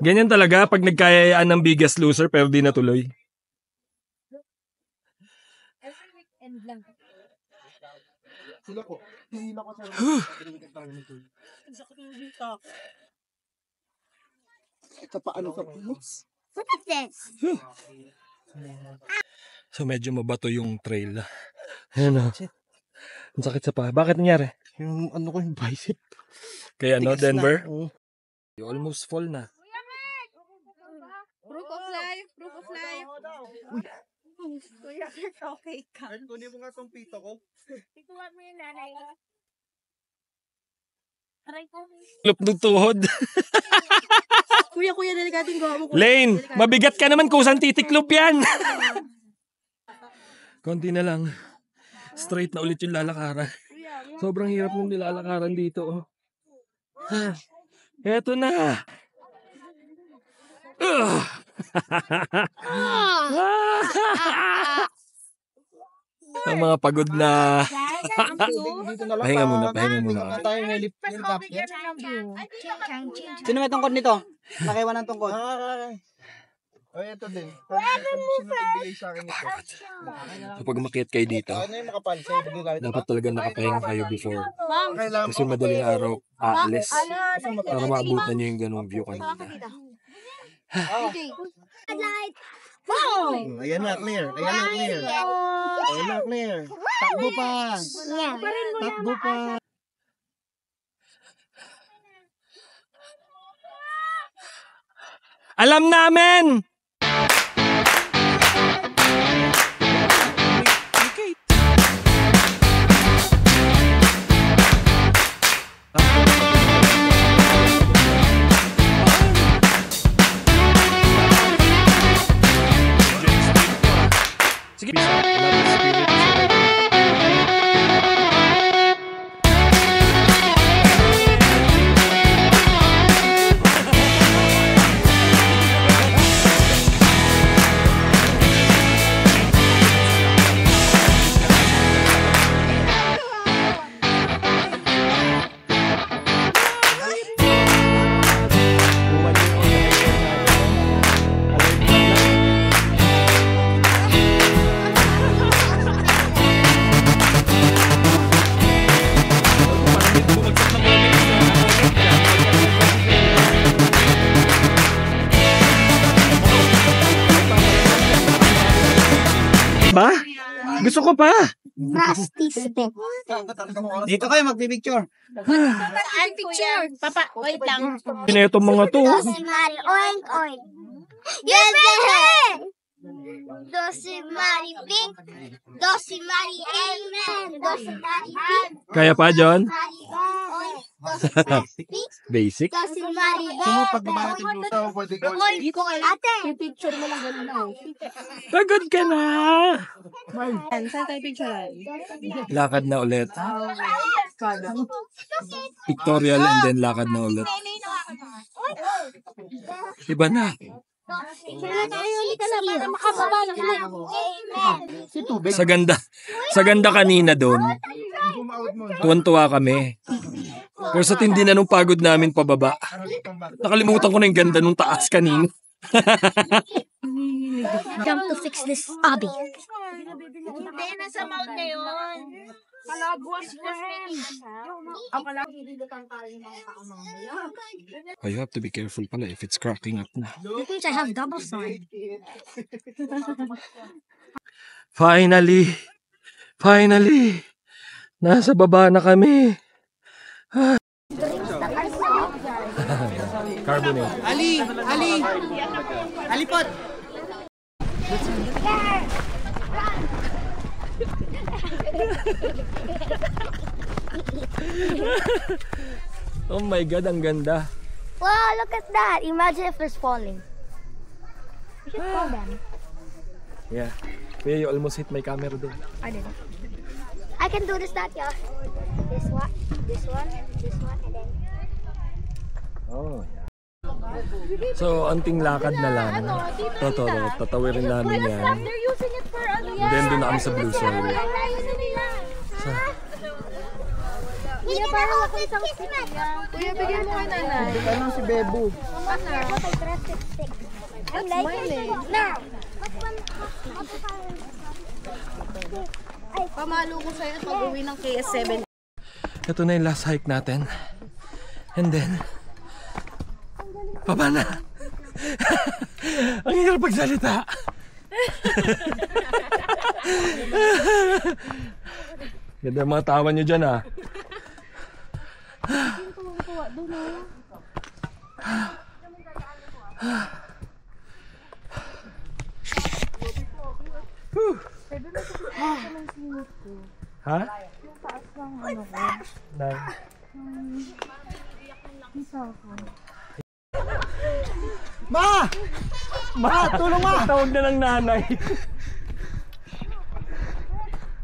Ganyan talaga pag nagkayayaan ng Biggest Loser pero di natuloy. Ito pa ano ka po? What is this? So medyo mabato yung trail. Ayan o. Ang sakit sa paa. Bakit nangyari? Yung ano ko yung bicep. Kaya ano, Tigas na. Denver? Oo. You almost fall na. Proof of life. Kuya, okay ka. Kunin mo nga tong pito ko. Ikuha mo yung nanay. Aray ko. Lup ng tuhod. Kuya, delicating gawa mo. Lane, mabigat ka naman kung saan titiklop yan. Konti na lang. Straight na ulit yung lalakaran. Sobrang hirap ng nilalakaran dito. Oh. Eto na. Ang mga pagod na. Dito na lang. Pahinga muna. Tayo may helicopter. Sino may tungkod nito? Nakiwan ng tungkod. Oh, ito din. Sino nagbigay sa akin ito? So pag umakyat kayo dito, Ano yung makapal? Sa'yo pag-gamit. dapat talaga nakapahinga kayo before. Kailangan Kasi madaling araw, aalis. Para maabutan nyo yung ganong view kanina. Light. Ayan na, clear. Takbo pa. Takbo pa. Alam namin! Sige. Ba? Gusto ko pa. Rusty spit. Dito kayo magpipicture. Saan picture? Papa, wait lang. Pinetong mga to. Dosimari, oink, oink. Yes, baby! Dosimari, pink. Dosimari, amen. Dosimari, pink. Kaya pa, John? Oink. Dosimari, pink. Basic. Dosimari, Pag babating lusa, pwede ko. ate. Pagod ka na. Saan tayo picturean? Lakad na ulit. Pictorial and then lakad na ulit. Iba na. Sa ganda kanina doon. Tuwan-tuwa kami. Pero sa tindi na nung pagod namin pababa. Nakalimutan ko na yung ganda nung taas kanina. Come to fix this hobby. Hindi, nasa mount na yun. Kalabwas friend. Ang Oh, you have to be careful pala if it's cracking up na. It means I have double sword. Finally! Finally! Nasa baba na kami. Carbonate. Alipot! Oh my God, ang ganda. Wow, look at that. Imagine if there's falling. You should call them. Yeah. Kuya, you almost hit my camera din. I didn't. I can do this, that, yeah. This one, and then. Oh, yeah. So, anting lakad na lang. Tatawirin namin yan. They're using it for ano And then, doon na kami sa Blue Soil. Kuya, parang ako isang stick yan. Kuya, bigyan mo kay nanay. Ano si Bebo? I'm smiling. Now, Pamalo ko sa'yo at mag-uwi ng KS7. Ito na yung last hike natin. And then, baba na. Ang hirap pagsalita. Ganda mga tawa nyo dyan ah. Ha? Ma! Ma! Tulong ma! Tawag na ng nanay.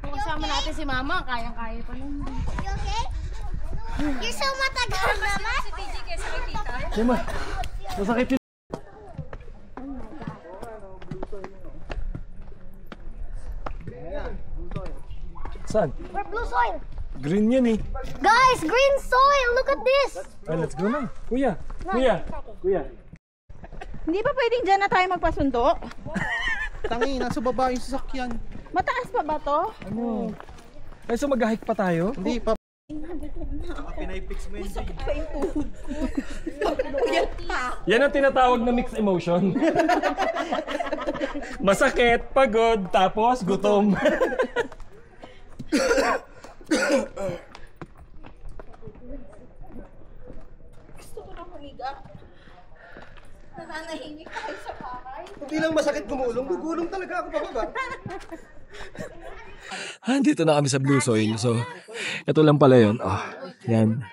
Kung kasama natin si mama, kayang-kaya pa nun. you okay? You're so matagal, Mama. Si TJ kaysa kay tita. Diba? Masakit yun. Saan? We're blue soil. Green yan eh. Guys, green soil. Look at this. Ay, let's go na. Kuya. Kuya. Hindi ba pwedeng dyan na tayo magpasundo? Tangi, nasa baba yung sasakyan. Mataas pa ba to? Ano? Ay, so mag-hike pa tayo? Hindi pa. Yan ang tinatawag na mixed emotion. Masakit, pagod, tapos gutom. Gusto ko na humiga. Nananahimik tayo sa bahay. Hindi lang masakit gumulong, gugulong talaga ako pababa. Dito na kami sa Blue Soil. So, ito lang pala yun. Oh, yan.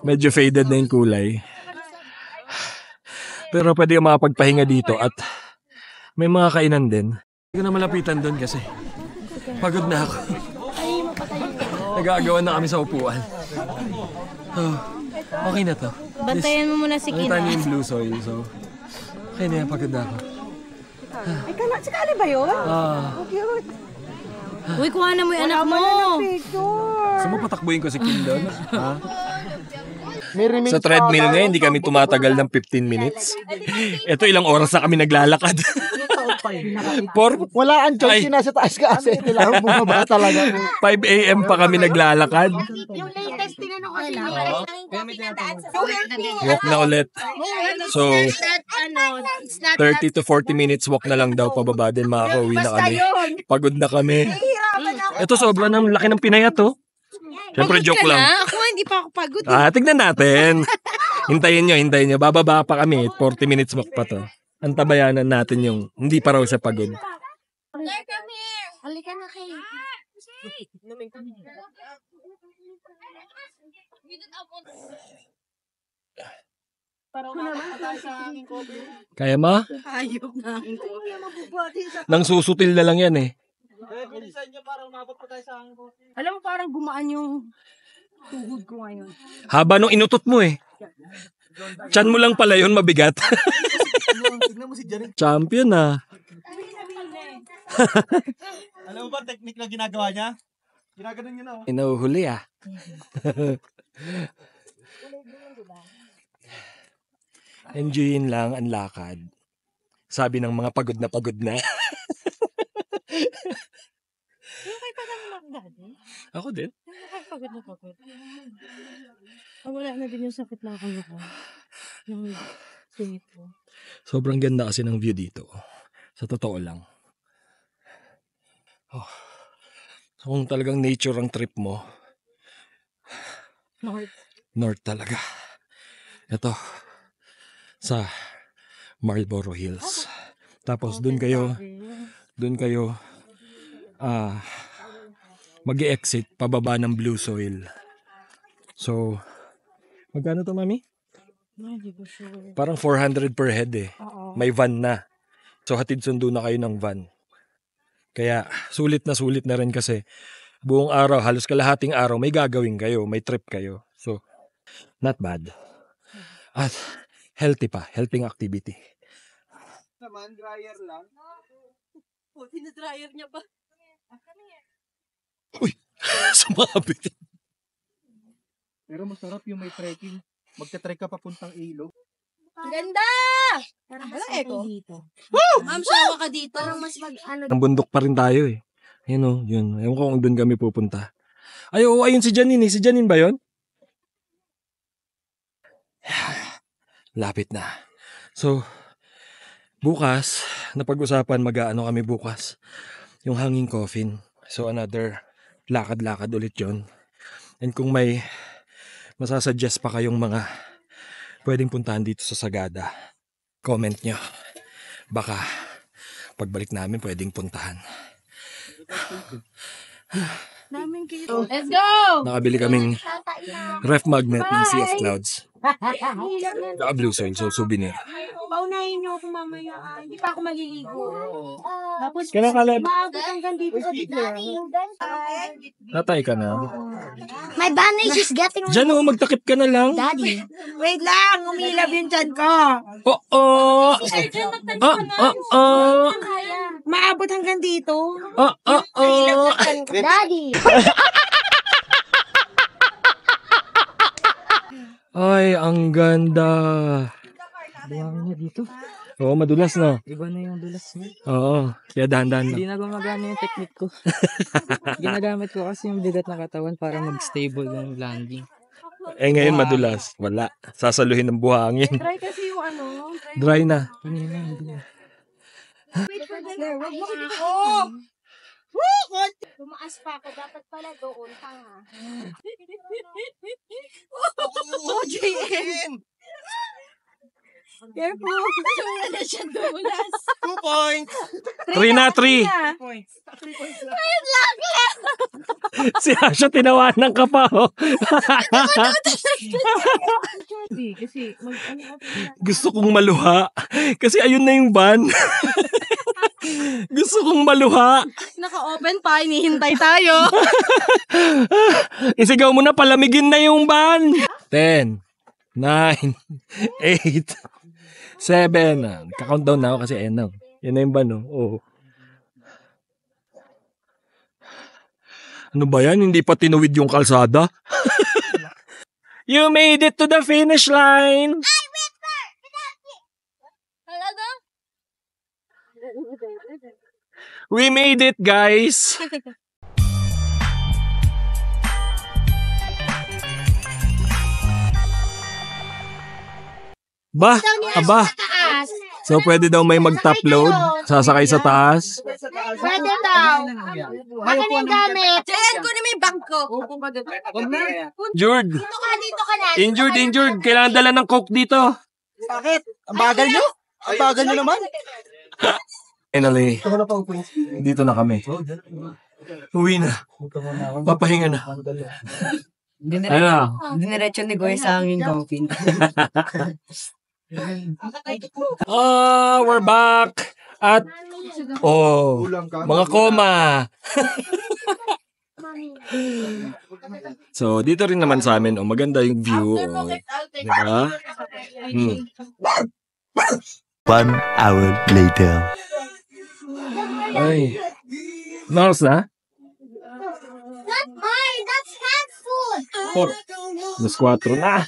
Medyo faded na yung kulay. Pero pwede ka makapagpahinga dito at may mga kainan din. Hindi ko na malapitan doon kasi pagod na ako. Nag-aagawan na kami sa upuan. Oh, okay na to. Bantayan mo muna si Nakita niyo yung Blue Soil. So, okay na yan. Pagod na ako. Ay, sakali ba yun? Cute. Uy, kuha na mo yung anak mo. Picture. Gusto mo patakbuhin ko si Kim doon? Ha? May remains Sa treadmill nga, hindi kami tumatagal ng 15 minutes. Ito ilang oras na kami naglalakad. Wala ang choice, Ay. nasa taas ka kasi kailangan bumaba talaga. 5 a.m. pa kami naglalakad. Yung latest, tinanong ko si Mima, yung pinadaan sa Walk na ulit. So, it's not 30 to 40 minutes walk na lang daw pababa din makakauwi na kami. Pagod na kami. Ito sobra ng laki ng pinayat oh. Siyempre joke lang. Ako hindi pa ako pagod. Tignan natin. Hintayin nyo. Bababa pa kami. 40 minutes walk pa to. Antabayanan natin yung hindi pa raw siya pagod. Halika na kayo. Kaya ma? Ayop na. Nang susutil na lang yan eh. Alam mo, parang gumaan yung tuhod ko ngayon. Haba nung inutot mo eh. Tiyan mo lang pala yun, mabigat. Champion ah. Alam mo ba technique na ginagawa niya? Ginaganon niya na. Inuhuli ah. Enjoyin lang ang lakad. Sabi ng mga pagod na pagod na. pa naman ako dati. Ako din. Pagod na pagod. Wala na din yung sakit na ako ko. Yung singit ko. Sobrang ganda kasi ng view dito. Sa totoo lang. Oh. Kung talagang nature ang trip mo, North talaga. Ito, sa Marlboro Hills. Tapos dun kayo mag-exit pababa ng Blue Soil. So, magkano to, mami? Hindi ko sure. Parang 400 per head eh. May van na. So, hatid sundo na kayo ng van. Kaya, sulit na rin kasi buong araw, halos kalahating araw, may gagawin kayo, may trip kayo. So, not bad. At, healthy pa. Healthy activity. Naman, dryer lang. Dryer niya pa. Uy! Sumabit. Pero masarap yung may trekking. Magta-trek ka papuntang ilog. Ganda! Wala echo. Ma'am, sawa ka dito. Parang mas Ang bundok pa rin tayo eh. Ayun o, yun. Ewan ko kung doon kami pupunta. Ay, oo, ayun si Janine eh. Si Janine ba yun? Lapit na. So, bukas, napag-usapan mag-aano kami bukas. Yung hanging coffin. So, another lakad-lakad ulit yun. And kung may masasuggest pa kayong mga pwedeng puntahan dito sa Sagada, comment nyo. Baka pagbalik namin pwedeng puntahan. Let's go! Nakabili kaming ref magnet ng Sea of Clouds. Naka Blue Soil, so souvenir. Paunahin niyo ako mamaya. Hindi pa ako maliligo. Tapos, Kailan ka lab? maabot hanggang dito sa bigla. Tatay ka na. My bandage is getting Diyan o, magtakip ka na lang. Daddy. Wait lang, umilab yung tiyan ko. Oo. Maabot hanggang dito. Daddy. Ay, ang ganda. Buhangin na dito. Oo, madulas na. Iba na yung dulas mo. Oo, kaya dahan-dahan Hindi lang. na gumagana yung technique ko. Ginagamit ko kasi yung bigat na katawan para mag-stable yung landing. Eh ngayon madulas. Wala. Sasaluhin ng buhangin. Try kasi yung ano. Dry na. Tumaas pa ako. Dapat pala doon. Tanga. JN! Careful. Wala siya dulas. 2 points! 3 na, 3. Si Asha tinawanan ka pa, oh. Kasi Gusto kong maluha. Kasi ayun na yung van. Gusto kong maluha. naka-open pa, hinihintay tayo. Isigaw mo na, palamigin na yung van. 10, 9, 8, 7. Ka-countdown na ako kasi ayun na. Yan na yung van, oh. Oh. Ano ba yan? Hindi pa tinuwid yung kalsada? You made it to the finish line! We made it, guys! Ba? Aba? So, pwede daw may mag-top load? Sasakay sa taas? Pwede daw. Akin yung gamit. Jen, kunin mo yung bag ko. Injured! Dito ka na. Injured! Kailangan dala ng coke dito. Bakit? Ang bagal nyo? Ang bagal nyo naman? Finally, Ito na pang points. dito na kami. Uwi na. Papahinga na. Ano? Diniretso ni Goy sa hanging coffin. We're back! At, Kulang ka. mga koma. So, dito rin naman sa amin, maganda yung view. Diba? 1 hour later. Ay. Naros na? Not mine. That's cat food. 4 na.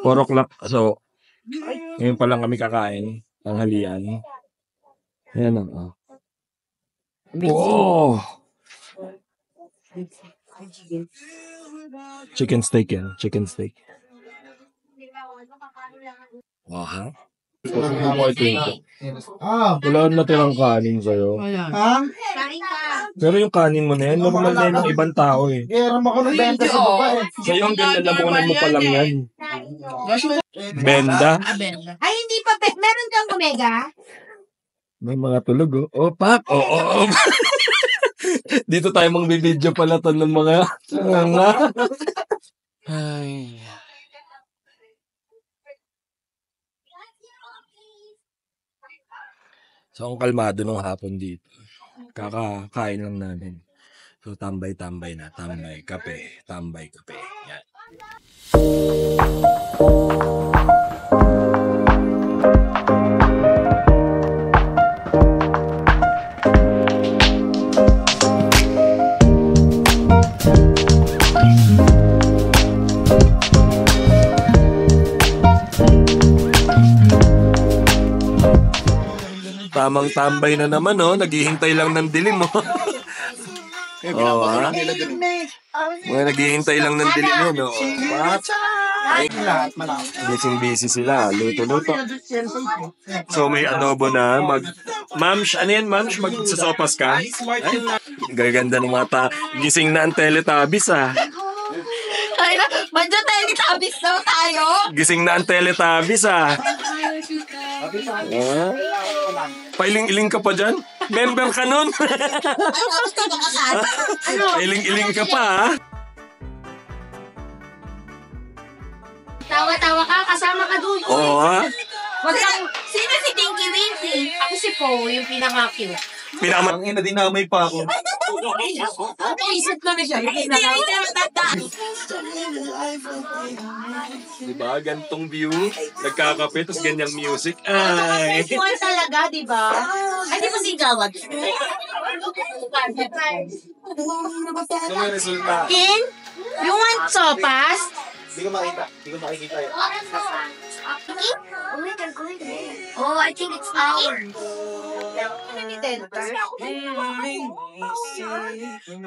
4 o'clock. So, ngayon pa lang kami kakain. Tanghalian. Ayan o. Oh. Chicken steak yan. Chicken steak. Aha. Wala na tirang kanin sa'yo. Ha? Pero yung kanin mo na yan, normal na yun ng ibang tao eh. Kaya ako nagbenta sa baba eh. Sa'yo hanggang lalamunan mo pa lang yan. Benda? Ay, hindi pa. Meron kang omega? May mga tulog oh. Oh, pak! Oo. Dito tayo magbibideo pala to ng mga... Ay... So, ang kalmado ng hapon dito. Kakakain lang namin. So, tambay-tambay na. Tambay, kape. Tambay, kape. Yan. Tamang tambay na naman, oh. Naghihintay lang ng dilim, oh. Oo, ha? Mga naghihintay lang ng dilim yan, oh. What? Busy sila. Luto-luto. So, may adobo na. Mamsh, ano yan, Mamsh? Magsasopas ka? Ay, gaganda ng mata. Gising na ang Teletubbies, ah. Ay, medyo Teletubbies daw tayo. Gising na ang Teletubbies, ah. Pailing-iling ka pa dyan? Member ka nun? Pailing-iling ka pa, ha? Tawa-tawa ka, kasama ka doon. Oo, ha? Wag kang, sino si Tinky Winky? Ako si Po, yung pinaka-cute. Ang ina, dinamay pa ako. Isip ko na siya. Diba? Gantong view. Nagkakape, tapos ganyang music. Ay! One talaga, di ba? Ay, di ba si Gawad? Ano may resulta? In? You want sopas? Hindi ko makita. Hindi ko makikita yun. Oh, I think it's ours.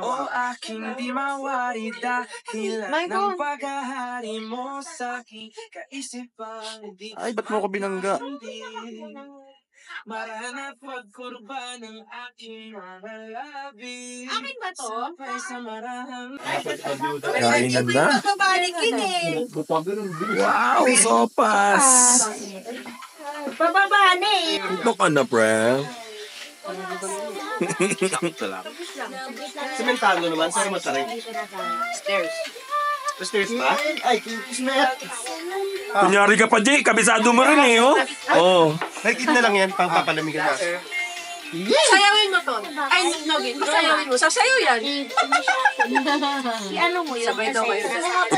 O aking di mawari dahil ng paghahari mo sa aking kaisipan. Ay, ba't mo ako binangga? Maranat magkurba ng aking mga labi. Akin ba to? Sabay sa marahang Kainan na? Babalikin eh. Wow, sopas! Bababa na eh. Ito ka na, pre. Sementado naman. Saan masarap? Stairs. Stairs pa? Ay, kismet. Kunyari ka pa, Jay. Kabisado mo rin eh, oh. Oo. Nakikita na lang yan. Pang papalamigan na. Sayawin mo to. Ay, Nogin. Sayawin mo. Sasayaw yan. Ano mo yun? Sabay daw kayo.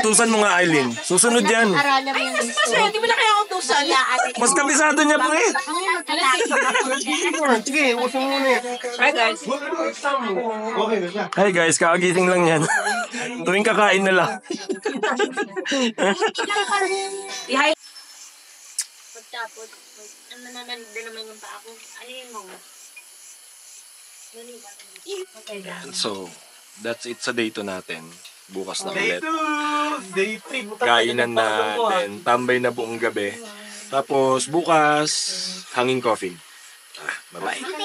Utusan mo nga, Aileen. Susunod yan. Aralan mo yung Masaya, di mo na kaya utusan. Mas kabisado niya, pre. Sige, usap mo muna yan. Hi, guys. Okay na siya. Hi guys, kakagising lang yan. Tuwing kakain na lang. Pagtapos, naman yung pa ako. Ano yun mo? So, that's it sa day 2 natin. Bukas na Day ulit. 2! Day 3. Kainan natin. Tambay na buong gabi. Tapos, bukas, hanging coffee. Bye-bye.